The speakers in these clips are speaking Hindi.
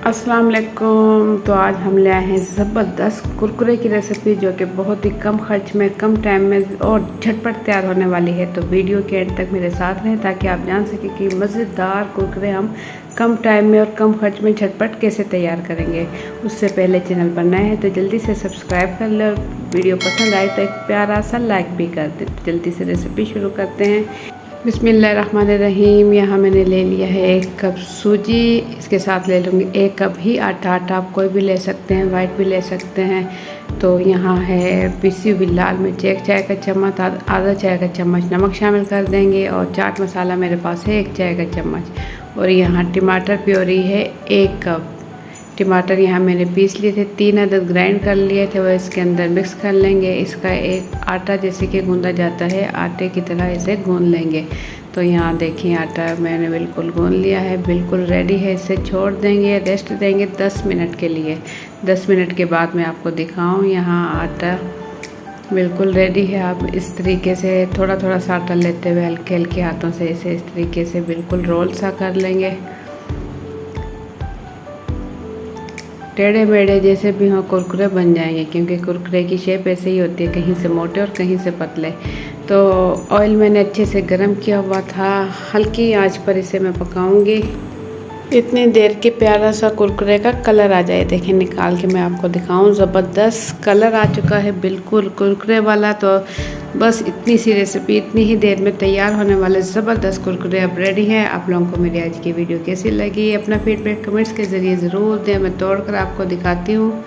अस्सलाम वालेकुम। तो आज हम ले आए हैं ज़बरदस्त कुरकुरे की रेसिपी जो कि बहुत ही कम खर्च में, कम टाइम में और झटपट तैयार होने वाली है। तो वीडियो के एंड तक मेरे साथ रहें ताकि आप जान सकें कि मज़ेदार कुरकुरे हम कम टाइम में और कम खर्च में झटपट कैसे तैयार करेंगे। उससे पहले चैनल पर नए हैं तो जल्दी से सब्सक्राइब कर लें और वीडियो पसंद आए तो एक प्यारा सा लाइक भी कर दें। तो जल्दी से रेसिपी शुरू करते हैं। बिस्मिल्लाहिर्रहमानिर्रहीम। यहाँ मैंने ले लिया है 1 कप सूजी। इसके साथ ले लूँगी 1 कप ही आटा आप कोई भी ले सकते हैं, वाइट भी ले सकते हैं। तो यहाँ है पिसी हुई लाल मिर्च 1 चाय का चम्मच, आधा चाय का चम्मच नमक शामिल कर देंगे और चाट मसाला मेरे पास है 1 चाय का चम्मच। और यहाँ टमाटर प्योरी है 1 कप। टमाटर यहाँ मैंने पीस लिए थे, 3 अदद ग्राइंड कर लिए थे, वो इसके अंदर मिक्स कर लेंगे। इसका एक आटा जैसे कि गूंदा जाता है, आटे की तरह इसे गूंद लेंगे। तो यहाँ देखिए आटा मैंने बिल्कुल गूंद लिया है, बिल्कुल रेडी है। इसे छोड़ देंगे, रेस्ट देंगे 10 मिनट के लिए। 10 मिनट के बाद मैं आपको दिखाऊँ। यहाँ आटा बिल्कुल रेडी है। आप इस तरीके से थोड़ा थोड़ा सा आटा लेते हुए हल्के हल्के हाथों से इसे इस तरीके से बिल्कुल रोल सा कर लेंगे। टेढ़े मेढ़े जैसे भी हों कुरकुरे बन जाएंगे, क्योंकि कुरकुरे की शेप ऐसे ही होती है, कहीं से मोटे और कहीं से पतले। तो ऑयल मैंने अच्छे से गरम किया हुआ था, हल्की आंच पर इसे मैं पकाऊंगी इतनी देर कि प्यारा सा कुरकुरे का कलर आ जाए। देखिए निकाल के मैं आपको दिखाऊं, ज़बरदस्त कलर आ चुका है बिल्कुल कुरकुरे वाला। तो बस इतनी सी रेसिपी इतनी ही देर में तैयार होने वाले ज़बरदस्त कुरकुरे अब रेडी हैं। आप लोगों को मेरी आज की वीडियो कैसी लगी अपना फीडबैक कमेंट्स के ज़रिए ज़रूर दें। मैं तोड़ कर आपको दिखाती हूँ।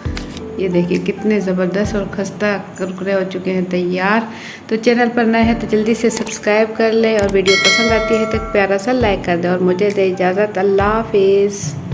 ये देखिए कितने ज़बरदस्त और खस्ता कुरकुरे हो चुके हैं तैयार। तो चैनल पर नए हैं तो जल्दी से सब्सक्राइब कर लें और वीडियो पसंद आती है तो प्यारा सा लाइक कर दें और मुझे दे इजाज़त। अल्लाह हाफिज़।